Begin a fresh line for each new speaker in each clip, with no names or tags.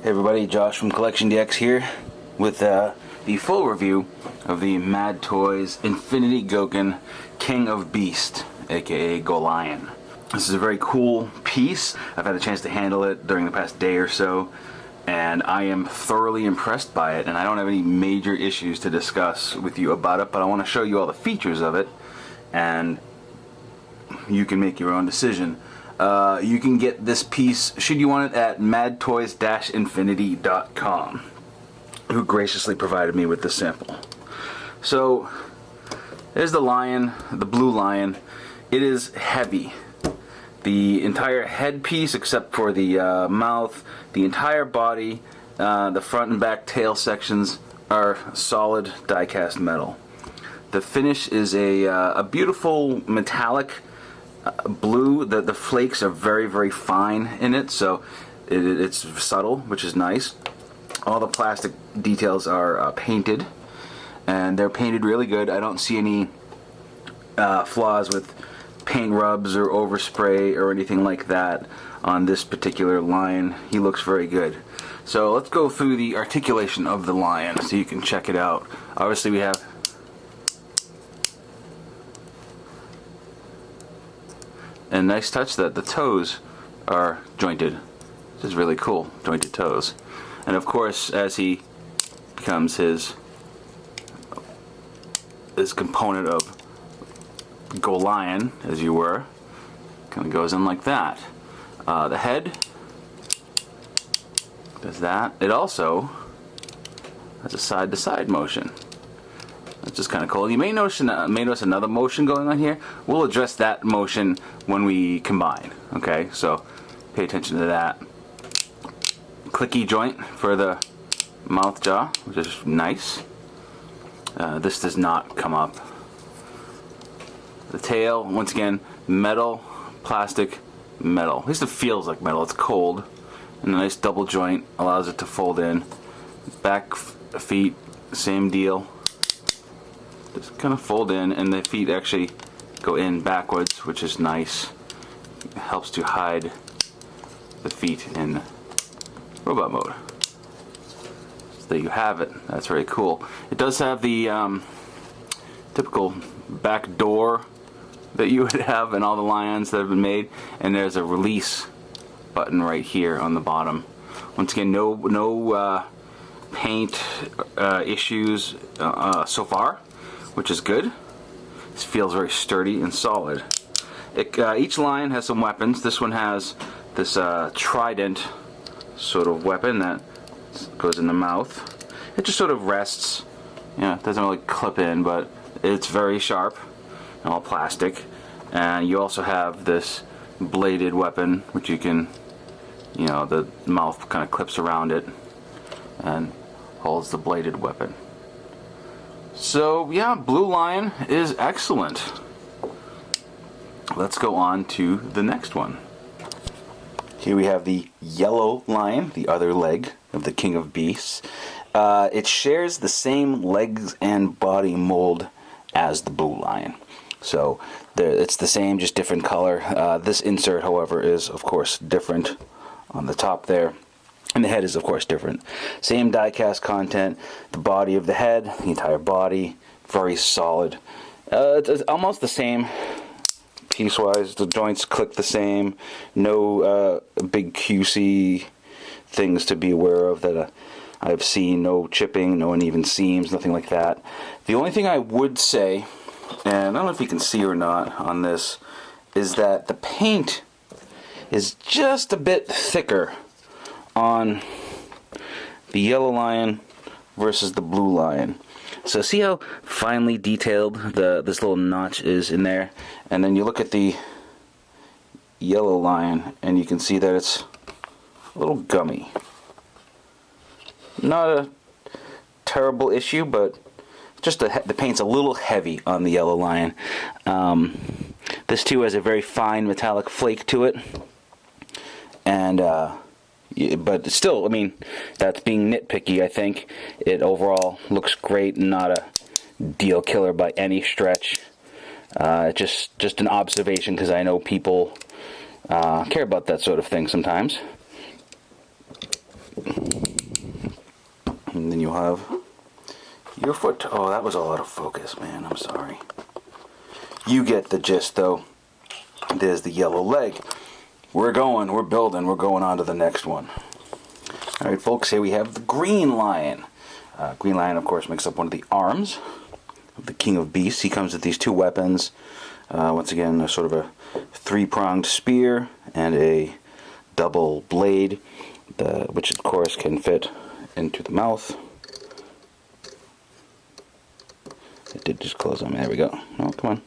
Hey everybody, Josh from CollectionDX here with the full review of the Mad Toys Infinity Gokin King of Beast, aka Golion. This is a very cool piece. I've had a chance to handle it during the past day or so, and I am thoroughly impressed by it, and I don't have any major issues to discuss with you about it, but I want to show you all the features of it, and you can make your own decision. You can get this piece, should you want it, at madtoys-infinity.com, who graciously provided me with this sample. So, there's the lion, the blue lion. It is heavy. The entire headpiece, except for the mouth, the entire body, the front and back tail sections are solid die-cast metal. The finish is a beautiful metallic blue. The flakes are very, very fine in it, so it's subtle, which is nice. All the plastic details are painted, and they're painted really good. I don't see any flaws with paint rubs or overspray or anything like that on this particular lion. He looks very good. So let's go through the articulation of the lion so you can check it out. Obviously we have a nice touch that the toes are jointed. This is really cool, jointed toes. And of course, as he becomes his component of Golion, as you were, kind of goes in like that. The head does that. It also has a side-to-side motion. That's just kind of cool. You may notice another motion going on here. We'll address that motion when we combine. Okay, so pay attention to that. Clicky joint for the mouth jaw, which is nice. This does not come up. The tail, once again, metal, plastic, metal. At least it feels like metal. It's cold. And a nice double joint allows it to fold in. Back feet, same deal. Just kind of fold in, and the feet actually go in backwards, which is nice. It helps to hide the feet in robot mode. So there you have it. That's very cool. It does have the typical back door that you would have in all the lions that have been made, and there's a release button right here on the bottom. Once again, no paint issues so far, which is good. This feels very sturdy and solid. Each line has some weapons. This one has this trident sort of weapon that goes in the mouth. It just sort of rests. Yeah, it doesn't really clip in, but it's very sharp and all plastic. And you also have this bladed weapon, which you can, the mouth kind of clips around it and holds the bladed weapon. So yeah, Blue Lion is excellent. Let's go on to the next one. Here we have the Yellow Lion, the other leg of the King of Beasts. It shares the same legs and body mold as the Blue Lion. So it's the same, just different color. This insert, however, is of course different on the top there. And the head is, of course, different. Same die-cast content. The body of the head, the entire body, very solid. It's almost the same piece-wise. The joints click the same. No big QC things to be aware of that I've seen. No chipping, no uneven seams, nothing like that. The only thing I would say, and I don't know if you can see or not on this, is that the paint is just a bit thicker on the Yellow Lion versus the Blue Lion. So see how finely detailed this little notch is in there? And then you look at the Yellow Lion and you can see that it's a little gummy. Not a terrible issue, but just the paint's a little heavy on the Yellow Lion. This too has a very fine metallic flake to it. And but still, I mean, that's being nitpicky. I think it overall looks great, not a deal killer by any stretch. Just an observation, because I know people care about that sort of thing sometimes. And then you'll have your foot. Oh, that was all out of focus, man. I'm sorry. You get the gist, though. There's the yellow leg. We're building, we're going on to the next one. Alright, folks, here we have the green lion. Green lion, of course, makes up one of the arms of the King of Beasts. He comes with these two weapons. Once again, a sort of a three-pronged spear and a double blade, which of course can fit into the mouth. It did just close on me. There we go. Oh, come on.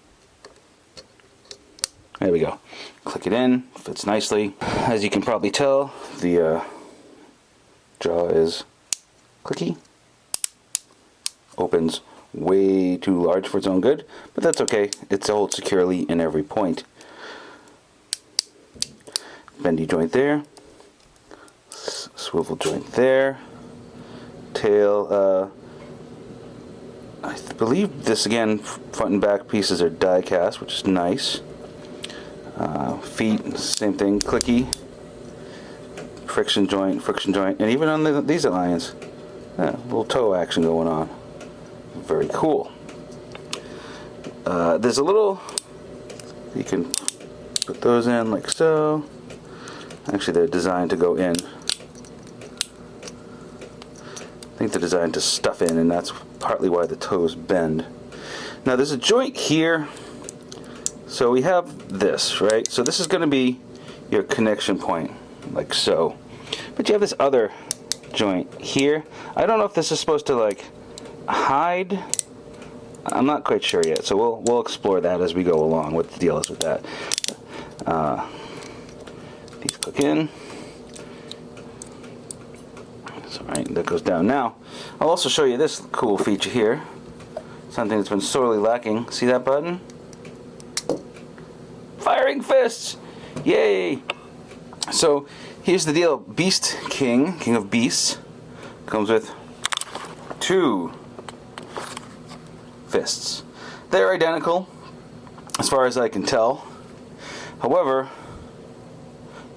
There we go. Click it in. Fits nicely. As you can probably tell, the jaw is clicky. Opens way too large for its own good, but that's okay. It's held securely in every point. Bendy joint there. Swivel joint there. Tail, I believe this, again, front and back pieces are die cast, which is nice. Feet, same thing, clicky. Friction joint, and even on these lions, a little toe action going on. Very cool. There's a little, you can put those in like so. Actually, they're designed to go in. I think they're designed to stuff in, and that's partly why the toes bend. Now there's a joint here. So we have this, right? So this is going to be your connection point, like so. But you have this other joint here. I don't know if this is supposed to like hide. I'm not quite sure yet. So we'll explore that as we go along. What the deal is with that? These click in. That's all right. That goes down. Now I'll also show you this cool feature here. Something that's been sorely lacking. See that button? Firing fists! Yay! So here's the deal. Beast King, King of Beasts, comes with two fists. They're identical as far as I can tell. However,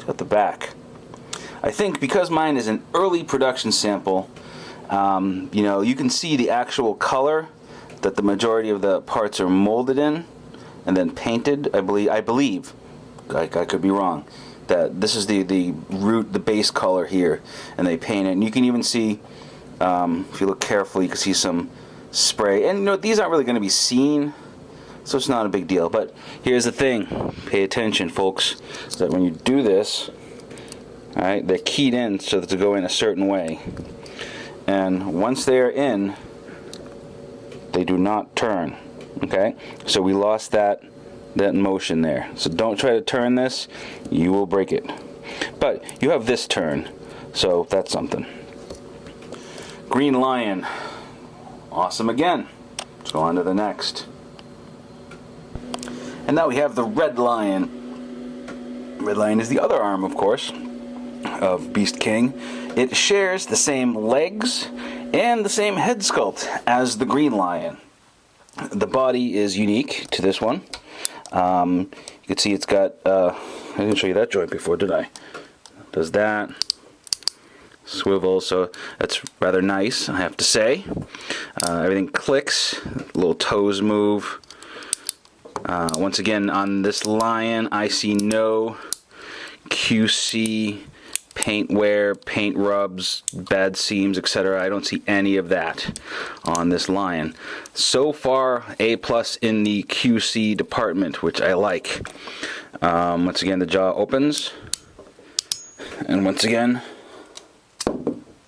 check out the back. I think because mine is an early production sample, you know, you can see the actual color that the majority of the parts are molded in and then painted. I believe, I could be wrong, that this is the base color here, and they paint it. And you can even see, if you look carefully, you can see some spray. And you know, these aren't really going to be seen, so it's not a big deal. But here's the thing: pay attention, folks. So that when you do this, all right, they're keyed in so that to go in a certain way, and once they are in, they do not turn. Okay, so we lost that motion there. So don't try to turn this; you will break it. But you have this turn, so that's something. Green lion, awesome again. Let's go on to the next. And now we have the red lion. Red lion is the other arm, of course, of Beast King. It shares the same legs and the same head sculpt as the green lion. The body is unique to this one. You can see it's got, I didn't show you that joint before, did I? Does that. Swivel, so that's rather nice, I have to say. Everything clicks, little toes move. Once again, on this lion, I see no QC paint wear, paint rubs, bad seams, etc. I don't see any of that on this lion. So far, A+ in the QC department, which I like. Once again, the jaw opens, and once again,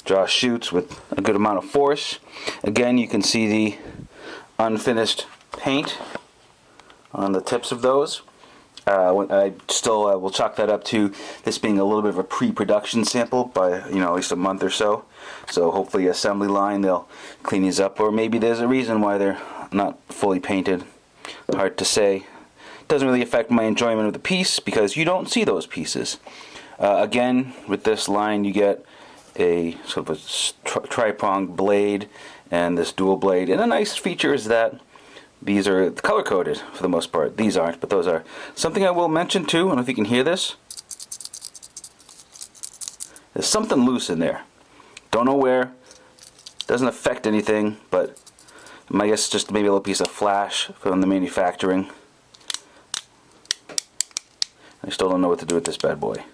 jaw shoots with a good amount of force. Again, you can see the unfinished paint on the tips of those. I still will chalk that up to this being a little bit of a pre-production sample by, you know, at least a month or so. So hopefully assembly line they'll clean these up, or maybe there's a reason why they're not fully painted. Hard to say. Doesn't really affect my enjoyment of the piece because you don't see those pieces. Again, with this line you get a sort of a tri-pronged blade and this dual blade, and a nice feature is that these are color-coded for the most part. These aren't, but those are. Something I will mention too, I don't know if you can hear this. There's something loose in there. Don't know where. Doesn't affect anything, but I guess just maybe a little piece of flash from the manufacturing. I still don't know what to do with this bad boy.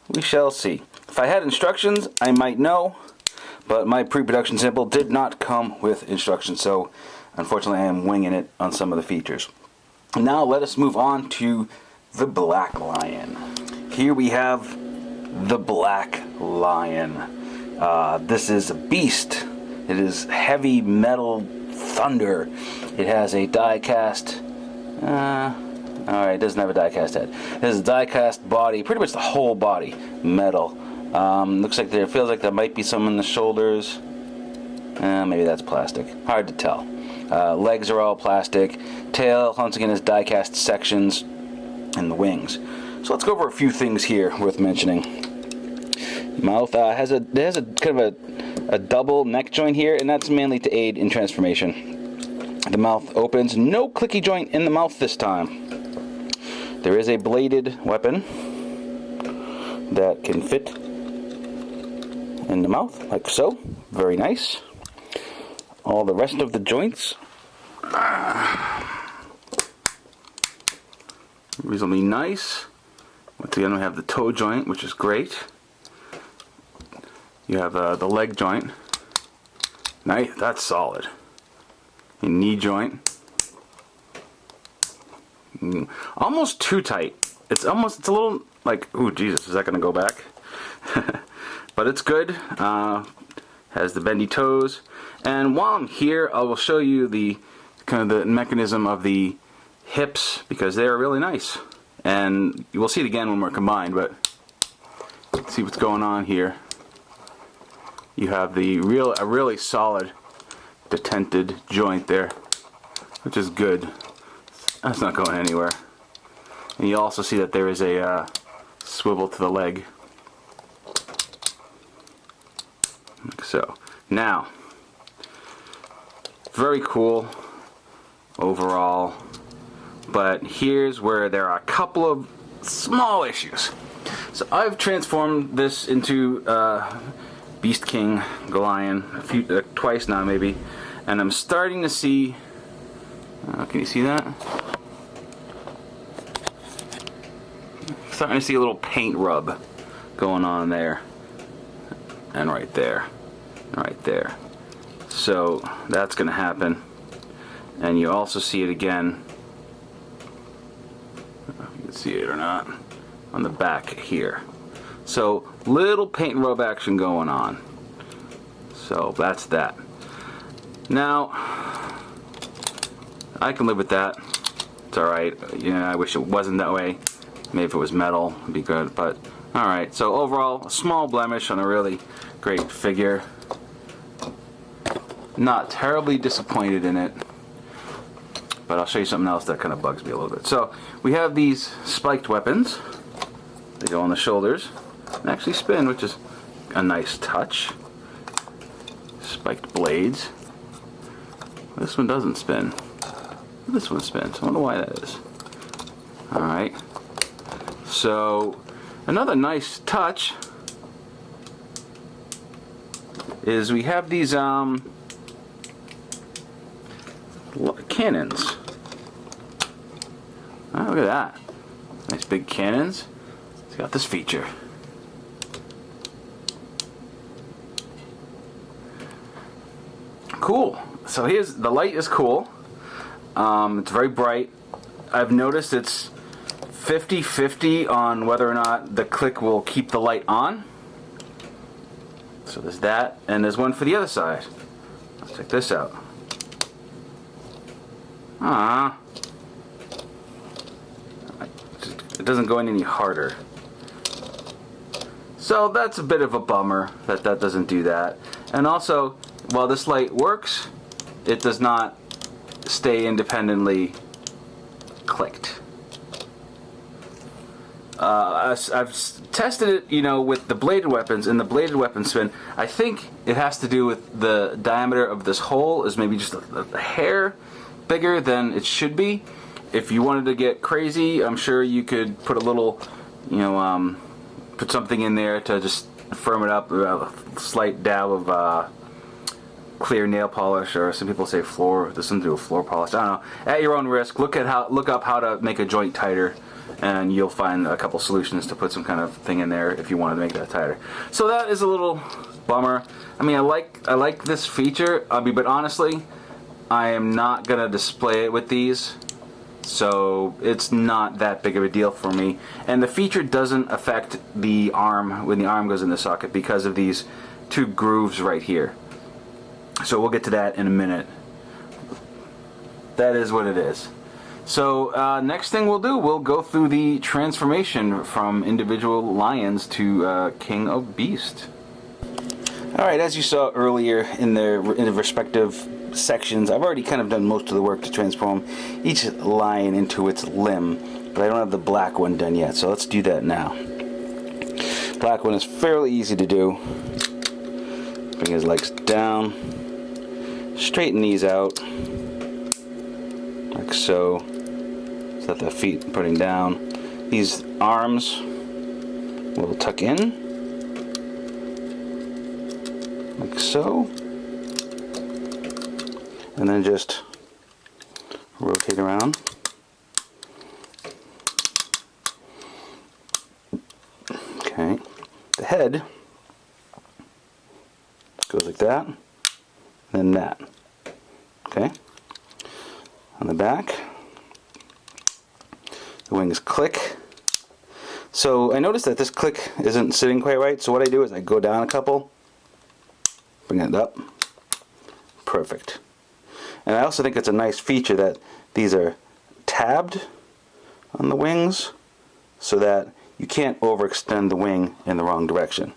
We shall see. If I had instructions, I might know, but my pre-production sample did not come with instructions, so unfortunately I am winging it on some of the features. Now let us move on to the Black Lion. Here we have the Black Lion. This is a beast. It is heavy metal thunder. It has a die-cast. Alright, it doesn't have a die-cast head. It has a die-cast body, pretty much the whole body, metal. Looks like there feels like there might be some in the shoulders. Maybe that's plastic. Hard to tell. Legs are all plastic. Tail, once again, is die-cast sections, and the wings. So let's go over a few things here worth mentioning. Mouth has a kind of a double neck joint here, and that's mainly to aid in transformation. The mouth opens. No clicky joint in the mouth this time. There is a bladed weapon that can fit in the mouth, like so. Very nice. All the rest of the joints reasonably nice. Once again, we have the toe joint, which is great. You have the leg joint. Nice, that's solid. Your knee joint. Almost too tight. It's a little like, ooh, Jesus, is that going to go back? But it's good. Has the bendy toes. And while I'm here, I will show you the kind of the mechanism of the hips, because they are really nice. And you will see it again when we're combined, but let's see what's going on here. You have a really solid detented joint there, which is good. That's not going anywhere. And you also see that there is a swivel to the leg. Like so. Now, very cool overall, but here's where there are a couple of small issues. So I've transformed this into Beast King Golion twice now maybe, and I'm starting to see, can you see that? Starting to see a little paint rub going on there, and right there, and right there. So that's going to happen, and you also see it again, I don't know if you can see it or not, on the back here. So little paint rub action going on. So that's that. Now I can live with that. It's alright. I wish it wasn't that way. Maybe if it was metal it'd be good, but alright. So overall, a small blemish on a really great figure. Not terribly disappointed in it, but I'll show you something else that kind of bugs me a little bit. So we have these spiked weapons. They go on the shoulders and actually spin, which is a nice touch. Spiked blades. This one doesn't spin. This one spins. I wonder why that is. Alright. So another nice touch is we have these cannons. Oh, look at that. Nice big cannons. It's got this feature. Cool. So here's the light is cool. It's very bright. I've noticed it's 50-50 on whether or not the click will keep the light on. So there's that, and there's one for the other side. Let's check this out. It doesn't go in any harder. So that's a bit of a bummer that doesn't do that. And also, while this light works, it does not stay independently clicked. I've tested it, with the bladed weapons, and the bladed weapon spin. I think it has to do with the diameter of this hole is maybe just a hair bigger than it should be. If you wanted to get crazy, I'm sure you could put a little, put something in there to just firm it up, a slight dab of clear nail polish, or some people say floor. There's something to do with floor polish. I don't know. At your own risk, look up how to make a joint tighter, and you'll find a couple solutions to put some kind of thing in there if you wanted to make that tighter. So that is a little bummer. I mean, I like this feature, but honestly, I am not gonna display it with these, so it's not that big of a deal for me. And the feature doesn't affect the arm when the arm goes in the socket because of these two grooves right here. So we'll get to that in a minute. That is what it is. So next thing we'll do, we'll go through the transformation from individual lions to King of Beast. Alright, as you saw earlier in the respective sections, I've already kind of done most of the work to transform each lion into its limb, but I don't have the black one done yet, so let's do that now. Black one is fairly easy to do. Bring his legs down, straighten these out, like so. Let the feet putting down. These arms will tuck in, like so, and then just rotate around. Okay, the head goes like that, and then that. Okay, on the back, the wings click. So I noticed that this click isn't sitting quite right, so what I do is I go down a couple, bring it up, perfect. And I also think it's a nice feature that these are tabbed on the wings so that you can't overextend the wing in the wrong direction,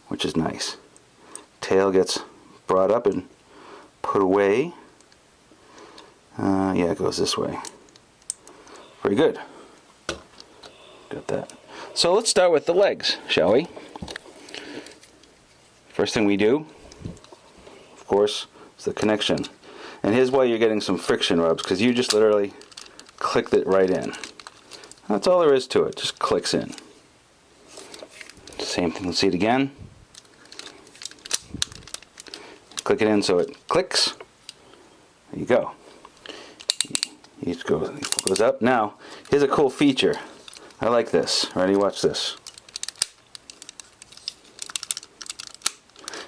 which is nice. Tail gets brought up and put away. Yeah, it goes this way. Very good. Got that. So let's start with the legs, shall we? First thing we do, of course, is the connection. And here's why you're getting some friction rubs, because you just literally clicked it right in. That's all there is to it, just clicks in. Same thing, let's see it again. Click it in so it clicks. There you go. It goes up. Now, here's a cool feature. I like this. Ready? Watch this.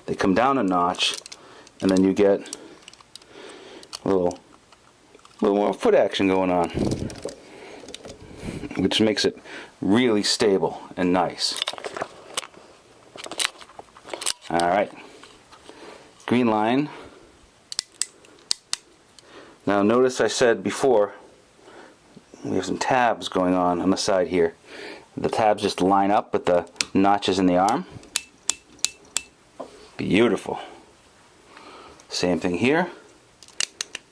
They come down a notch, and then you get a little more foot action going on, which makes it really stable and nice. Alright, green line. Now notice I said before we have some tabs going on the side here. The tabs just line up with the notches in the arm. Beautiful. Same thing here.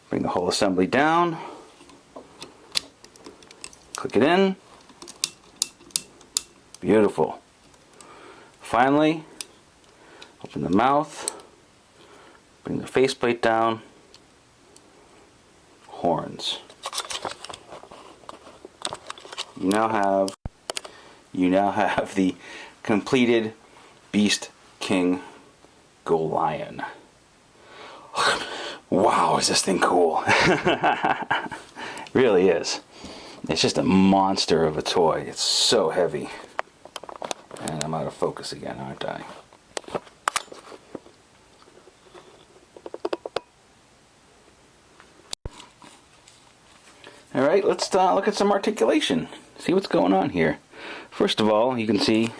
Bring the whole assembly down. Click it in. Beautiful. Finally, open the mouth. Bring the faceplate down. Horns. You now have the completed Beast King Gold Lion. Wow, is this thing cool? It really is. It's just a monster of a toy. It's so heavy. And I'm out of focus again, aren't I? Alright, let's look at some articulation. See what's going on here. First of all, you can see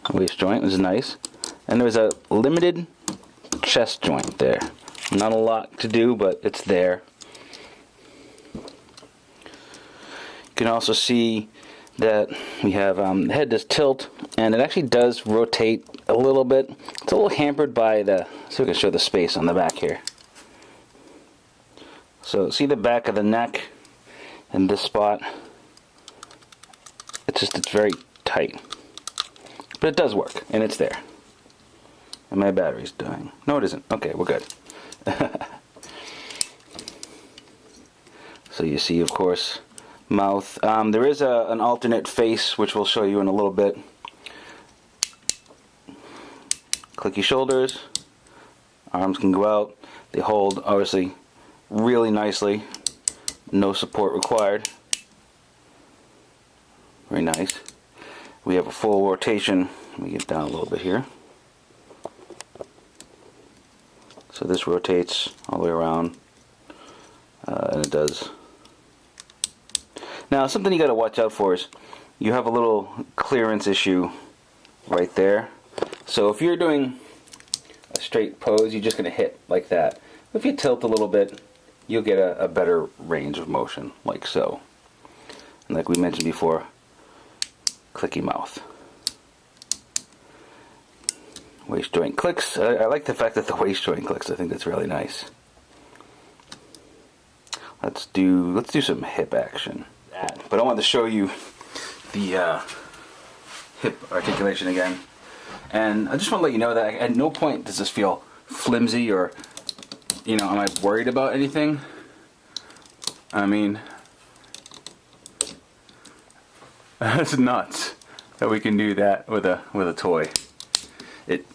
the waist joint is nice. And there's a limited chest joint there. Not a lot to do, but it's there. You can also see that we have the head does tilt, and it actually does rotate a little bit. It's a little hampered by the, so we can show the space on the back here. So see the back of the neck and this spot? It's very tight. But it does work, and it's there. And my battery's dying. No, it isn't. Okay, we're good. So you see, of course, mouth. There is an alternate face, which we'll show you in a little bit, clicky shoulders. Arms can go out. They hold, obviously, really nicely. No support required. Very nice. We have a full rotation. Let me get down a little bit here. So this rotates all the way around, and it does. Now, something you got to watch out for is you have a little clearance issue right there. So if you're doing a straight pose, you're just going to hit like that. If you tilt a little bit, you'll get a better range of motion, like so. And like we mentioned before, clicky mouth. Waist joint clicks. I like the fact that the waist joint clicks. I think that's really nice. Let's do some hip action. But I wanted to show you the hip articulation again. And I just want to let you know that at no point does this feel flimsy or, you know, am I worried about anything? I mean, that's nuts that we can do that with a toy. It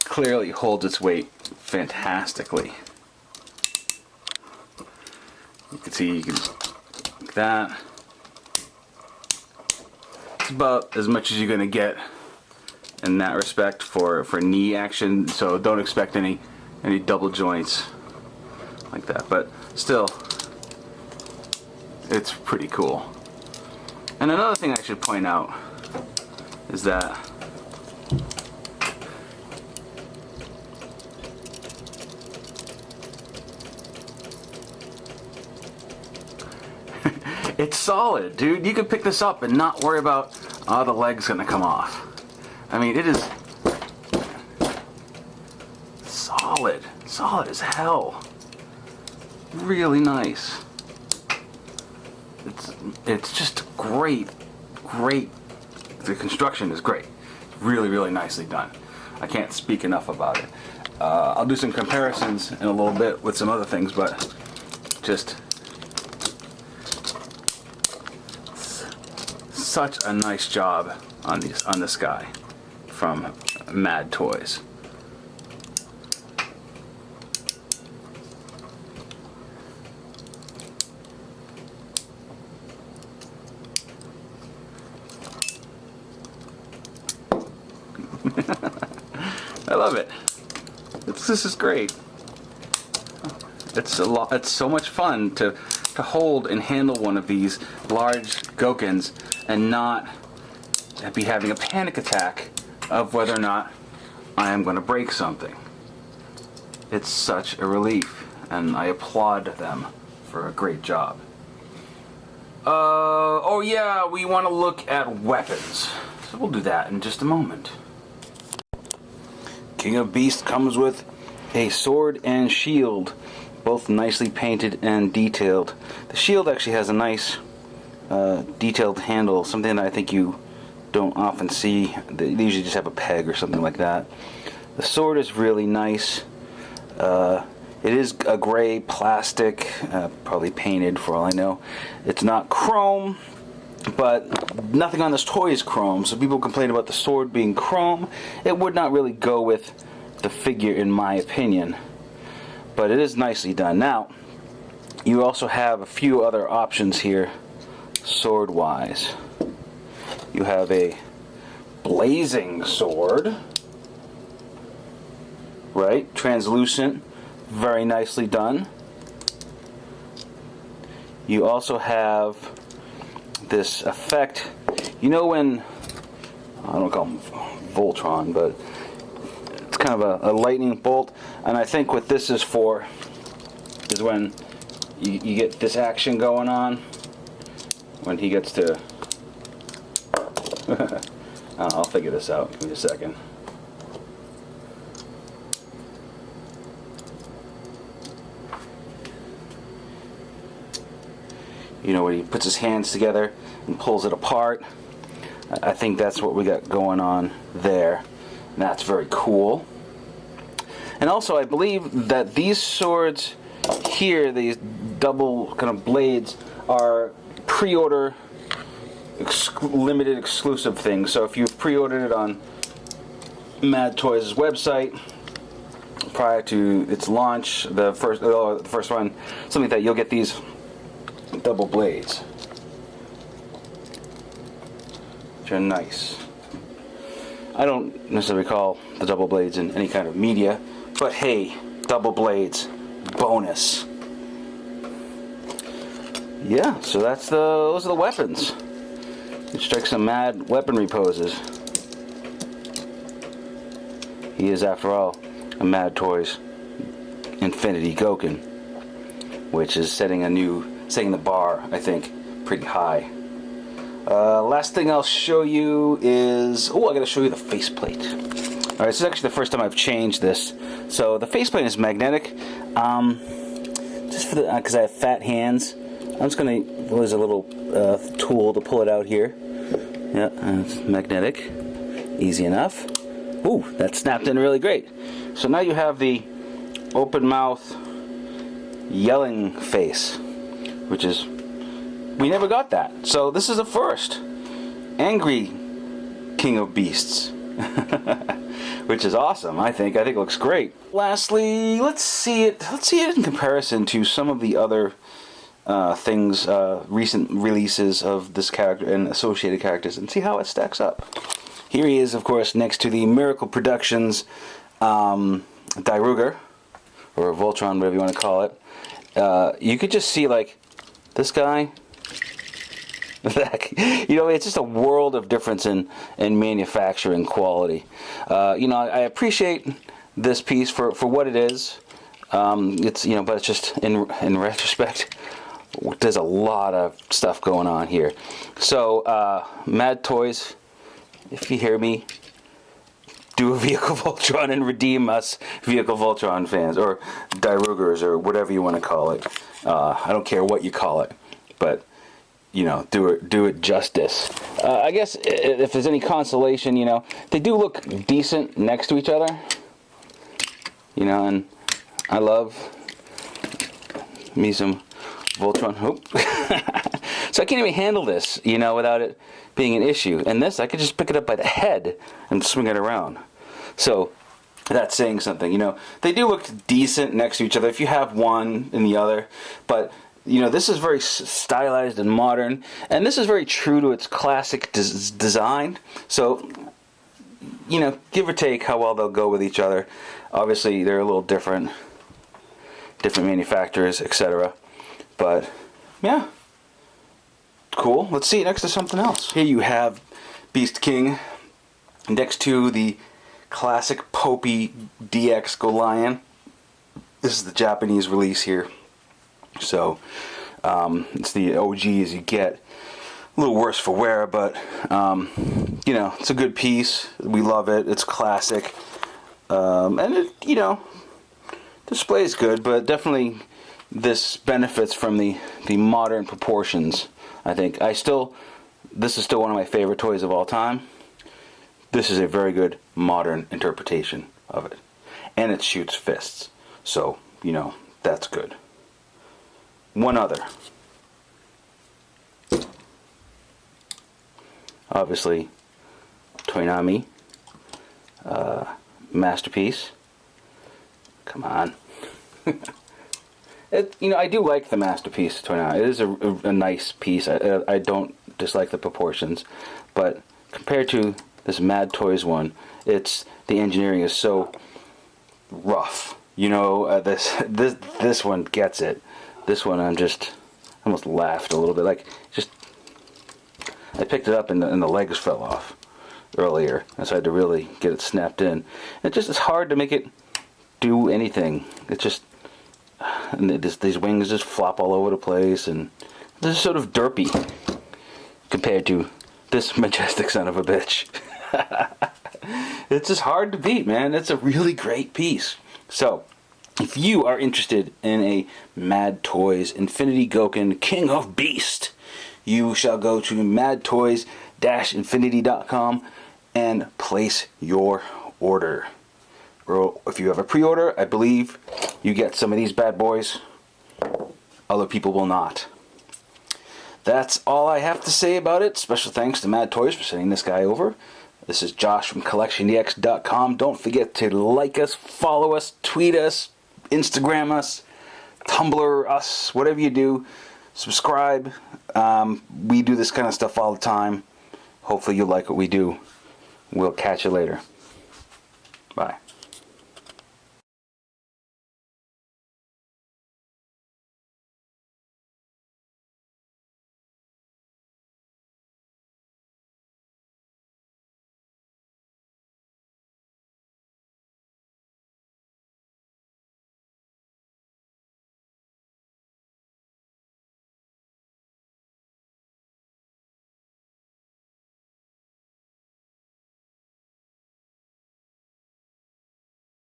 clearly holds its weight fantastically. You can see, you can like that. It's about as much as you're gonna get in that respect for knee action. So don't expect any double joints like that. But still, it's pretty cool. And another thing I should point out is that it's solid, dude. You can pick this up and not worry about, oh, the leg's gonna come off. I mean, it is solid as hell. Really nice. It's just great. The construction is great. Really nicely done. I can't speak enough about it. I'll do some comparisons in a little bit with some other things, but just such a nice job on this guy from Mad Toys. I love it. This is great. It's so much fun to hold and handle one of these large Gokins and not be having a panic attack of whether or not I am going to break something. It's such a relief, and I applaud them for a great job. Oh yeah, we want to look at weapons. So we'll do that in just a moment. King of Beasts comes with a sword and shield, both nicely painted and detailed. The shield actually has a nice detailed handle, something that I think you don't often see. They usually just have a peg or something like that. The sword is really nice. It is a gray plastic, probably painted for all I know. It's not chrome, but nothing on this toy is chrome, so people complain about the sword being chrome. It would not really go with the figure in my opinion, but it is nicely done. Now, you also have a few other options here, sword-wise. You have a blazing sword, right? Translucent, very nicely done. You also have this effect. You know when, I don't call them Voltron, but it's kind of a lightning bolt. And I think what this is for is when you get this action going on, when he gets to, I'll figure this out, give me a second. You know, when he puts his hands together and pulls it apart. I think that's what we got going on there. And that's very cool. And also, I believe that these swords here, these double kind of blades, are pre-order limited exclusive things. So if you've pre-ordered it on Mad Toys' website prior to its launch. The first one, something that you'll get these double blades, which are nice. I don't necessarily recall the double blades in any kind of media, but hey, double blades, bonus. Yeah, so those are the weapons. You strike some mad weaponry poses. He is, after all, a Mad Toys Infinity Gokin, which is setting the bar, I think, pretty high. Last thing I'll show you is, I gotta show you the faceplate. Alright, this is actually the first time I've changed this. So the faceplate is magnetic. Just for because I have fat hands, I'm just gonna, there's a little tool to pull it out here. Yeah, it's magnetic. Easy enough. Ooh, that snapped in really great. So now you have the open mouth yelling face, which is, we never got that. So this is a first. Angry King of Beasts. Which is awesome, I think. I think it looks great. Lastly, let's see it in comparison to some of the other things, recent releases of this character and associated characters, and see how it stacks up. Here he is, of course, next to the Miracle Productions Dairugger, or Voltron, whatever you want to call it. You could just see, like, this guy. You know, it's just a world of difference in manufacturing quality. You know, I appreciate this piece for what it is. It's, you know, but it's just in retrospect, there's a lot of stuff going on here. So, Mad Toys, if you hear me, do a Vehicle Voltron and redeem us Vehicle Voltron fans, or Dairuggers, or whatever you want to call it. I don't care what you call it, but you know, do it justice. I guess if there's any consolation, you know, they do look decent next to each other. You know, and I love me some Voltron. So I can't even handle this, you know, without it being an issue. And this, I could just pick it up by the head and swing it around. So that's saying something, you know. They do look decent next to each other if you have one and the other, but you know, this is very stylized and modern, and this is very true to its classic design. So, you know, give or take how well they'll go with each other. Obviously, they're a little different manufacturers, etc. But, yeah, cool. Let's see it next to something else. Here you have Beast King next to the classic Popey DX Golion. This is the Japanese release here. So, it's the OG as you get. A little worse for wear, but, you know, it's a good piece. We love it. It's classic. And it, you know, display is good, but definitely this benefits from the modern proportions, I think. This is still one of my favorite toys of all time. This is a very good modern interpretation of it. And it shoots fists. So, you know, that's good. One other. Obviously, Toynami. Masterpiece. Come on. You know, I do like the Masterpiece Toynami. It is a nice piece. I don't dislike the proportions. But compared to this Mad Toys one, the engineering is so rough. You know, this one gets it. This one, I almost laughed a little bit. Like, I picked it up and the legs fell off earlier, and so I had to really get it snapped in. It's hard to make it do anything. It's just, these wings just flop all over the place, and this is sort of derpy compared to this majestic son of a bitch. It's just hard to beat, man. It's a really great piece. So, if you are interested in a Mad Toys Infinity Gokin King of Beast, you shall go to madtoys-infinity.com and place your order. Or if you have a pre-order, I believe you get some of these bad boys. Other people will not. That's all I have to say about it. Special thanks to Mad Toys for sending this guy over. This is Josh from CollectionDX.com. Don't forget to like us, follow us, tweet us, Instagram us, Tumblr us, whatever you do. Subscribe. We do this kind of stuff all the time. Hopefully you like what we do. We'll catch you later. Bye.